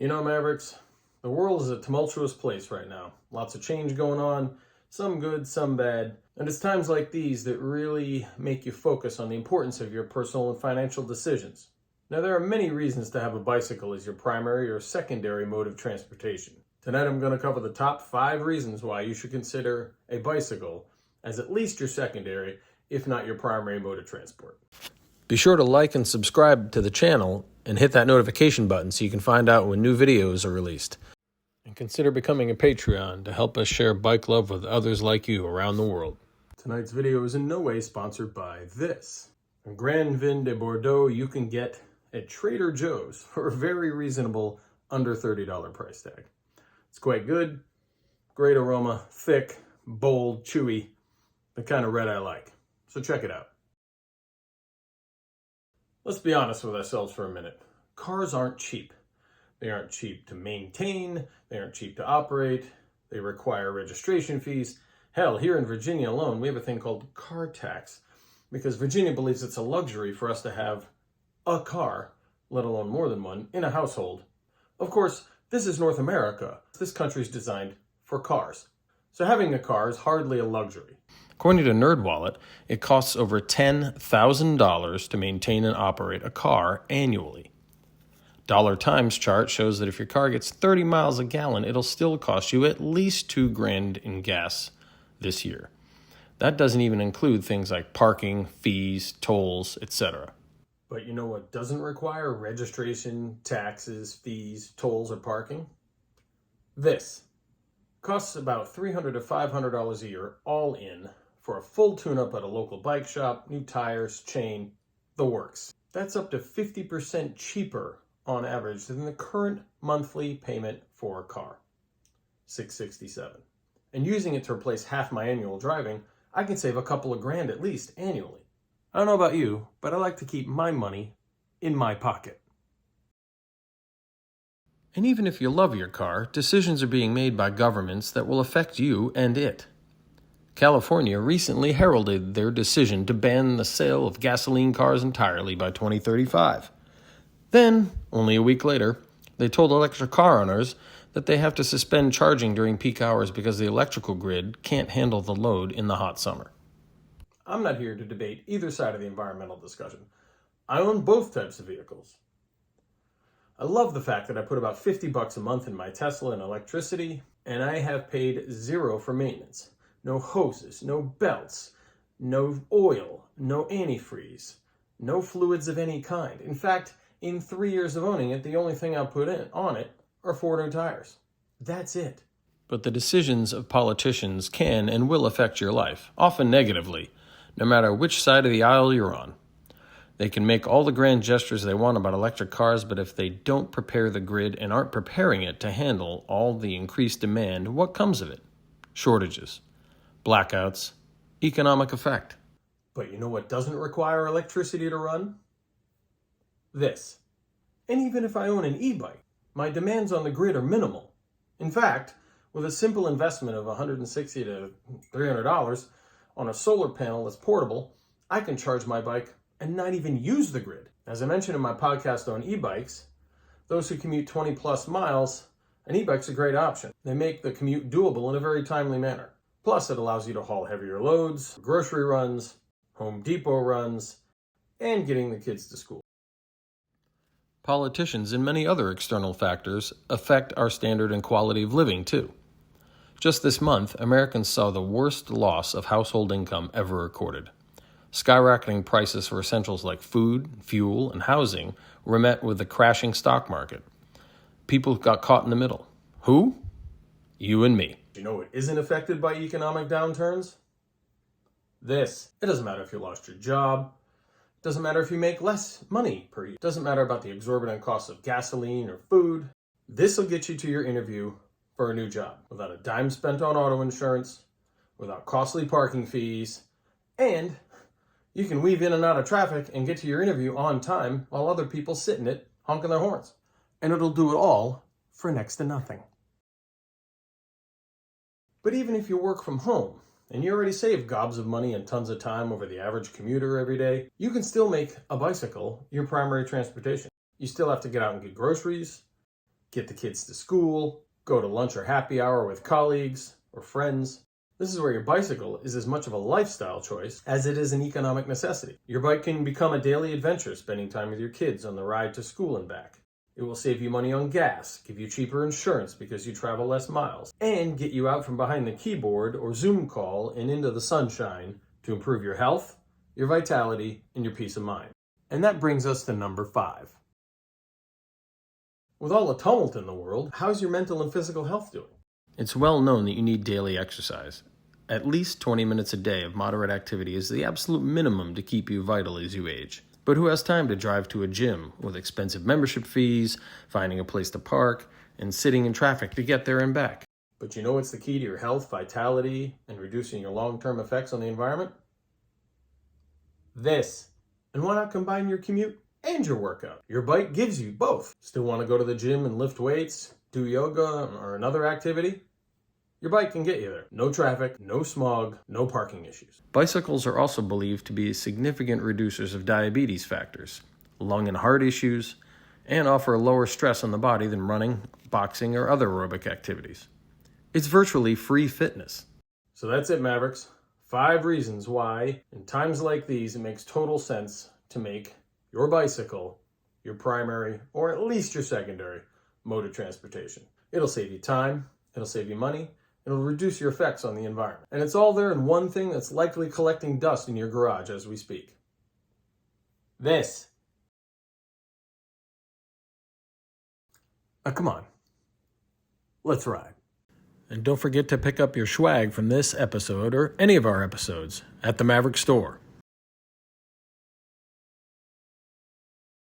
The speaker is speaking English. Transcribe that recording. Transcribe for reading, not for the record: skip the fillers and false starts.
You know, Mavericks, the world is a tumultuous place right now. Lots of change going on, some good, some bad. And it's times like these that really make you focus on the importance of your personal and financial decisions. Now, there are many reasons to have a bicycle as your primary or secondary mode of transportation. Tonight, I'm going to cover the top 5 reasons why you should consider a bicycle as at least your secondary, if not your primary mode of transport. Be sure to like and subscribe to the channel and hit that notification button so you can find out when new videos are released. And consider becoming a Patreon to help us share bike love with others like you around the world. Tonight's video is in no way sponsored by this. A Grand Vin de Bordeaux you can get at Trader Joe's for a very reasonable under $30 price tag. It's quite good, great aroma, thick, bold, chewy, the kind of red I like. So check it out. Let's be honest with ourselves for a minute. Cars aren't cheap. They aren't cheap to maintain, they aren't cheap to operate, they require registration fees. Hell, here in Virginia alone, we have a thing called car tax because Virginia believes it's a luxury for us to have a car, let alone more than one, in a household. Of course, this is North America. This country is designed for cars. So having a car is hardly a luxury. According to NerdWallet, it costs over $10,000 to maintain and operate a car annually. Dollar Times chart shows that if your car gets 30 miles a gallon, it'll still cost you at least $2,000 in gas this year. That doesn't even include things like parking, fees, tolls, etc. But you know what doesn't require registration, taxes, fees, tolls, or parking? This. Costs about $300 to $500 a year all in for a full tune-up at a local bike shop, new tires, chain, the works. That's up to 50% cheaper on average than the current monthly payment for a car, $667. And using it to replace half my annual driving, I can save a couple of grand at least annually. I don't know about you, but I like to keep my money in my pocket. And even if you love your car, decisions are being made by governments that will affect you and it. California recently heralded their decision to ban the sale of gasoline cars entirely by 2035. Then, only a week later, they told electric car owners that they have to suspend charging during peak hours because the electrical grid can't handle the load in the hot summer. I'm not here to debate either side of the environmental discussion. I own both types of vehicles. I love the fact that I put about $50 a month in my Tesla in electricity, and I have paid $0 for maintenance. No hoses, no belts, no oil, no antifreeze, no fluids of any kind. In fact, in 3 years of owning it, the only thing I put on it are 4 new tires. That's it. But the decisions of politicians can and will affect your life, often negatively, no matter which side of the aisle you're on. They can make all the grand gestures they want about electric cars, but if they don't prepare the grid and aren't preparing it to handle all the increased demand, what comes of it? Shortages, blackouts, economic effect. But you know what doesn't require electricity to run? This. And even if I own an e-bike, my demands on the grid are minimal. In fact, with a simple investment of $160 to $300 on a solar panel that's portable, I can charge my bike and not even use the grid. As I mentioned in my podcast on e-bikes, those who commute 20 plus miles, an e-bike's a great option. They make the commute doable in a very timely manner. Plus, it allows you to haul heavier loads, grocery runs, Home Depot runs, and getting the kids to school. Politicians and many other external factors affect our standard and quality of living, too. Just this month, Americans saw the worst loss of household income ever recorded. Skyrocketing prices for essentials like food, fuel, and housing were met with the crashing stock market. People got caught in the middle. Who? You and me. You know what isn't affected by economic downturns? This. It doesn't matter if you lost your job. It doesn't matter if you make less money per year. It doesn't matter about the exorbitant cost of gasoline or food. This will get you to your interview for a new job without a dime spent on auto insurance, without costly parking fees, and you can weave in and out of traffic and get to your interview on time while other people sit in it honking their horns. And it'll do it all for next to nothing. But even if you work from home, and you already save gobs of money and tons of time over the average commuter every day, you can still make a bicycle your primary transportation. You still have to get out and get groceries, get the kids to school, go to lunch or happy hour with colleagues or friends. This is where your bicycle is as much of a lifestyle choice as it is an economic necessity. Your bike can become a daily adventure, spending time with your kids on the ride to school and back. It will save you money on gas, give you cheaper insurance because you travel less miles, and get you out from behind the keyboard or Zoom call and into the sunshine to improve your health, your vitality, and your peace of mind. And that brings us to number 5. With all the tumult in the world, how's your mental and physical health doing? It's well known that you need daily exercise. At least 20 minutes a day of moderate activity is the absolute minimum to keep you vital as you age. But who has time to drive to a gym with expensive membership fees, finding a place to park, and sitting in traffic to get there and back? But you know what's the key to your health, vitality, and reducing your long-term effects on the environment? This. And why not combine your commute and your workout? Your bike gives you both. Still want to go to the gym and lift weights, do yoga, or another activity? Your bike can get you there. No traffic, no smog, no parking issues. Bicycles are also believed to be significant reducers of diabetes factors, lung and heart issues, and offer lower stress on the body than running, boxing, or other aerobic activities. It's virtually free fitness. So that's it, Mavericks. 5 reasons why, in times like these, it makes total sense to make your bicycle your primary, or at least your secondary, mode of transportation. It'll save you time, it'll save you money, it'll reduce your effects on the environment. And it's all there in one thing that's likely collecting dust in your garage as we speak. This. Now come on. Let's ride. And don't forget to pick up your SCHWAG from this episode or any of our episodes at the Maverick Store.